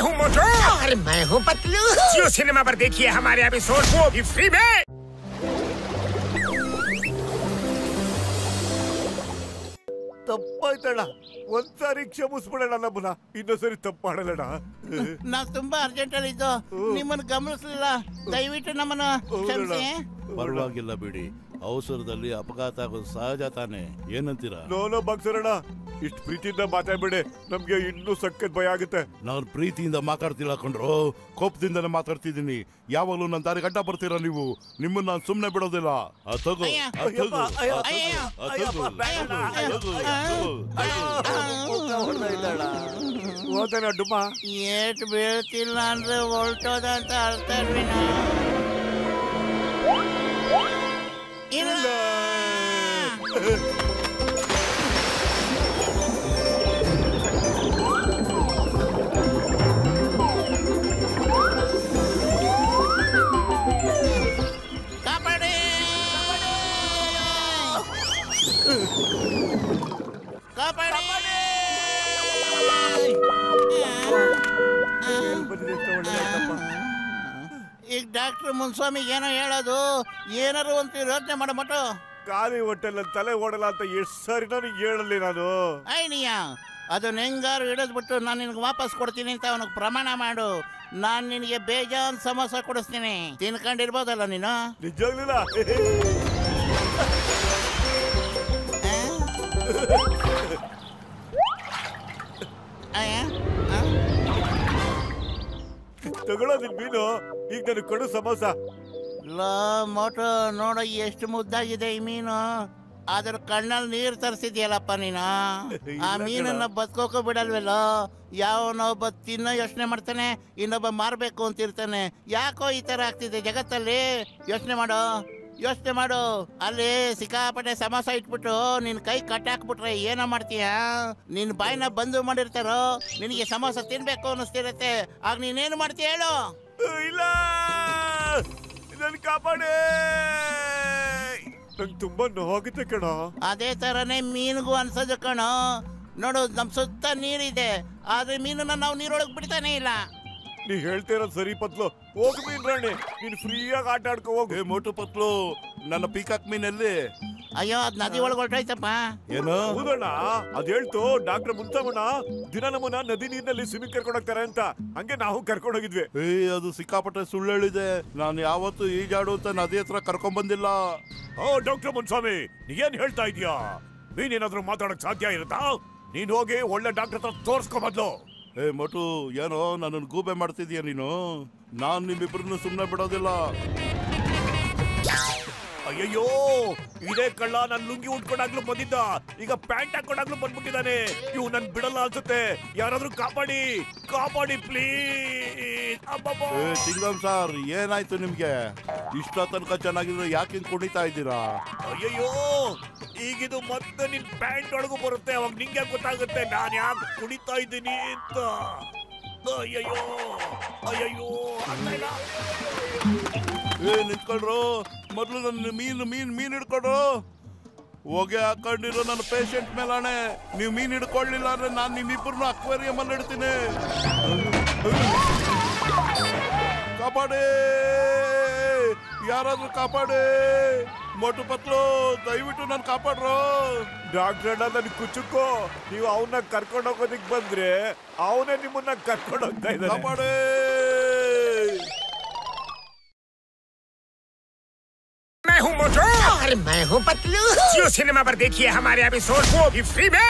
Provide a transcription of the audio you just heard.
हूँ मोटू और मैं हूँ पतलू। जियो सिनेमा पर देखिए हमारे एपिसोड, वो भी फ्री में। ತಪ್ಪಾಯ್ತಣ್ಣ, ಒಂದ್ಸಾರಿ ಕ್ಷಮಿಸ್ಬಿಡೋಣ, ನಮ್ಮನ್ನ ಇನ್ನೊಂದ್ಸರಿ ತಪ್ಪು ಮಾಡಲಣ್ಣ. ನಾವು ತುಂಬಾ ಅರ್ಜೆಂಟ್ ಅಲ್ಲಿ ಇದ್ದು ನಿಮ್ಮನ್ನು ಗಮನಿಸಲಿಲ್ಲ, ದಯವಿಟ್ಟು ನಮ್ಮನ್ನು ಕ್ಷಮಿಸಿ. ಪರವಾಗಿಲ್ಲ ಬಿಡಿ, ಅವಸರದಲ್ಲಿ ಅಪಘಾತ ಆಗೋದು ಸಹಜ ತಾನೆ, ಏನಂತೀರಾ? ನೋನೋ ಬಾಕ್ಸರಣ್ಣ, ಇಷ್ಟು ಪ್ರೀತಿಯಿಂದ ಮಾತಾಡ್ಬೇಡಿ, ನಮ್ಗೆ ಇನ್ನೂ ಸಖತ್ ಭಯ ಆಗುತ್ತೆ. ನಾನು ಪ್ರೀತಿಯಿಂದ ಮಾತಾಡ್ತಿಲ್ಲ ಕಣ್ರು, ಕೋಪದಿಂದನೇ ಮಾತಾಡ್ತಿದ್ದೀನಿ. ಯಾವಾಗಲೂ ನನ್ನ ದಾರಿ ಗಂಟ ಬರ್ತೀರಾ ನೀವು, ನಿಮ್ಮನ್ನ ನಾನು ಸುಮ್ಮನೆ ಬಿಡೋದಿಲ್ಲ. ಹೋದನ ಡುಮ್ಮ ಏಟ್ ಬೀಳ್ತಿಲ್ಲ ಅಂದ್ರೆ ಹೊಲ್ಟೋದಂತ ಅರ್ಥ ಇಲ್ಲ. ಈಗ ಡಾಕ್ಟರ್ ಮುನ್ಸ್ವಾಮಿಗೆ ಏನೋ ಹೇಳೋದು, ಏನಾರು ಒಂದು ಯೋಚನೆ ಮಾಡಮಟ್ಟು. ಖಾಲಿ ಹೊಟ್ಟೆಲ್ಲ ತಲೆ ಓಡಲ್ಲ ಅಂತ ಎಷ್ಟು ಸಾರಿ ನನಗೆ ಹೇಳಲಿ ನಾನು. ಅಯ್ಯ, ಅದನ್ನ ಹೆಂಗಾರು ಹಿಡಿದ್ಬಿಟ್ಟು ನಾನು ನಿನಗೆ ವಾಪಸ್ ಕೊಡ್ತೀನಿ ಅಂತ ಅವನಿಗೆ ಪ್ರಮಾಣ ಮಾಡು. ನಾನು ನಿನಗೆ ಬೇಜಾನ್ ಸಮೋಸ ಕೊಡಿಸ್ತೀನಿ, ತಿನ್ಕೊಂಡಿರ್ಬೋದಲ್ಲ ನೀನು. ನಿಜವಾಗ್ಲಿಲ್ಲ? ತಗೊಳ್ಳೋದಿನ್ ಮೀನು, ಈಗ ನನಗೆ ಕೊಡು ಸಮೋಸ. ಮೋಟೋ ನೋಡ, ಎಷ್ಟು ಮುದ್ದಾಗಿದೆ ಈ ಮೀನು. ಅದ್ರ ಕಣ್ಣಲ್ಲಿ ನೀರು ತರಿಸಿದ್ಯಲ್ಲಪ್ಪ ನೀನು. ಆ ಮೀನನ್ನ ಬದುಕೋಕೆ ಬಿಡಲ್ವಲ್ಲ. ಯಾವನೊಬ್ಬ ತಿನ್ನೋ ಯೋಚನೆ ಮಾಡ್ತಾನೆ, ಇನ್ನೊಬ್ಬ ಮಾರ್ಬೇಕು ಅಂತಿರ್ತಾನೆ. ಯಾಕೋ ಈ ತರ ಆಗ್ತಿದೆ ಜಗತ್ತಲ್ಲಿ? ಯೋಚನೆ ಮಾಡು. ಅಲ್ಲಿ ಸಿಕ್ಕಾಪಟ್ಟೆ ಸಮೋಸ ಇಟ್ಬಿಟ್ಟು ನಿನ್ ಕೈ ಕಟ್ಟಾಕ್ಬಿಟ್ರೆ ಏನೋ ಮಾಡ್ತೀಯ? ನಿನ್ ಬಾಯಿನ ಬಂದು ಮಾಡಿರ್ತಾರೋ, ನಿನಗೆ ಸಮೋಸ ತಿನ್ಬೇಕು ಅನ್ನಿಸ್ತಿರತ್ತೆ. ಆಗ ನೀನೇನು ಮಾಡ್ತೀಯ ಹೇಳು? ಇಲ್ಲ, ನನ್ ಕಾಪಾಡಿ, ನಂಗೆ ತುಂಬಾ ನೋವಾಗುತ್ತೆ ಕಣ. ಅದೇ ತರನೇ ಮೀನಿಗೂ ಅನ್ಸೋದು ಕಣೋ. ನೋಡು, ನಮ್ ಸುತ್ತ ನೀರಿದೆ, ಆದ್ರೆ ಮೀನನ್ನ ನಾವು ನೀರೊಳಗೆ ಬಿಡ್ತಾನೆ ಇಲ್ಲ. ನೀ ಹೇಳ್ತಿರೋದು ಸರಿ ಪತ್ಲು. ಹೋಗು ಮೀನ್ ರಾಣಿ, ನೀನ್ ಫ್ರೀಯಾಗಿ ಆಟ ಆಡ್ಕೊ ಹೋಗು. ಮೋಟು ಪತ್ಲು, ನನ್ನ ಪೀಕಾಕ್ ಮೀನಲ್ಲಿ. ಅಯ್ಯೋ, ಅದ್ ನದಿ ಒಳಗೆ ಹೊರಟೋಯ್ತಪ್ಪ. ಏನು? ಹೌದಣ್ಣ, ಅದ್ ಹೇಳ್ತು ಡಾಕ್ಟರ್ ಮುನ್ಸಮ್ಮಣ್ಣ, ದಿನ ನಮ್ಮನ್ನ ನದಿ ನೀರಿನಲ್ಲಿ ಸ್ವಿಮ್ಮಿಂಗ್ ಕರ್ಕೊಂಡು ಹೋಗ್ತಾರೆ ಅಂತ. ಹಂಗೆ ನಾವು ಕರ್ಕೊಂಡು ಹೋಗಿದ್ವಿ. ಅದು ಸಿಕ್ಕಾಪಟ್ಟೆ ಸುಳ್ಳು ಹೇಳಿದೆ. ನಾನು ಯಾವತ್ತು ಈಜಾಡು ಅಂತ ನದಿ ಹತ್ರ ಕರ್ಕೊಂಡ್ ಬಂದಿಲ್ಲ. ಓ ಡಾಕ್ಟರ್ ಮುನ್ಸ್ವಾಮಿ, ನೀನ್ ಹೇಳ್ತಾ ಇದೀಯಾ? ನೀನೇನಾದ್ರೂ ಮಾತಾಡಕ್ ಸಾಧ್ಯ ಇರುತ್ತಾ? ನೀನ್ ಹೋಗಿ ಒಳ್ಳೆ ಡಾಕ್ಟರ್ ಹತ್ರ ತೋರ್ಸ್ಕೊ ಮೊದ್ಲು. ಮೋಟು, ಏನೋ ನನ್ನನ್ನು ಗೂಬೆ ಮಾಡ್ತಿದೀಯ ನೀನು. ನಾನ್ ನಿಮ್ಮಿಬ್ರನ್ನು ಸುಮ್ಮನೆ ಬಿಡೋದಿಲ್ಲ. ಅಯ್ಯಯ್ಯೋ, ಇದೇ ಕಳ್ಳ ನನ್ ಲುಂಗಿ ಉಟ್ಕೊಂಡಾಗ್ಲೂ ಬಂದಿದ್ದ, ಈಗ ಪ್ಯಾಂಟ್ ಹಾಕೊಂಡಾಗ್ಲೂ ಬಂದ್ಬಿಟ್ಟಿದ್ದಾನೆ. ಇವ್ ನನ್ ಬಿಡಲ್ಲ ಅನ್ಸುತ್ತೆ. ಯಾರಾದ್ರೂ ಕಾಪಾಡಿ ಪ್ಲೀಸ್. ಸಿಂಗಮ್ ಸಾರ್, ಏನಾಯ್ತು ನಿಮ್ಗೆ? ಇಷ್ಟ ತನಕ ಚೆನ್ನಾಗಿದ್ರೆ ಯಾಕೆ ಕುಣಿತಾ ಇದ್ದೀರಾ? ಅಯ್ಯಯ್ಯೋ, ಈಗಿದು ಮತ್ತೆ ನಿನ್ ಪ್ಯಾಂಟ್ ಒಳಗೂ ಬರುತ್ತೆ. ಅವಾಗ ನಿಂಗೆ ಗೊತ್ತಾಗುತ್ತೆ ನಾನ್ ಯಾಕೆ ಕುಣಿತಾ ಇದ್ದೀನಿ ಅಂತ. ಅಯ್ಯಯ್ಯೋ ನಿಂತ್ಕೊಳ್ರು, ಮೊದ್ಲು ನನ್ನ ಮೀನ್ ಹಿಡ್ಕೊಡ್ರು. ಹೊಗೆ ಹಾಕೊಂಡಿರೋ ನನ್ನ ಪೇಷಂಟ್ ಮೇಲಾಣೆ, ನೀವು ಮೀನ್ ಹಿಡ್ಕೊಳ್ಳಿಲ್ಲ ಅಂದ್ರೆ ನಾನು ನಿಮ್ಮಿಬ್ಬರನ್ನು ಅಕ್ವೇರಿಯಂ ಅಲ್ಲಿ ಇಡ್ತೀನಿ. ಕಾಪಾಡಿ, ಯಾರಾದ್ರೂ ಕಾಪಾಡಿ. ಮೋಟು ಪತ್ಲು, ದಯವಿಟ್ಟು ನಾನು ಕಾಪಾಡ್ರು. ಡಾಕ್ಟರ್ ಅಣ್ಣ, ನನ್ ಕುಚುಕೋ, ನೀವು ಅವನ್ನ ಕರ್ಕೊಂಡು ಹೋಗೋದಿಕ್ ಬಂದ್ರೆ ಅವನೇ ನಿಮ್ಮನ್ನ ಕರ್ಕೊಂಡು ಹೋಗ್ತಾ ಇದ್ದಾರೆ. ಕಾಪಾಡಿ. मैं हूँ मोटू और मैं हूँ पतलू। जियो सिनेमा पर देखिए हमारे एपिसोड, वो भी फ्री में।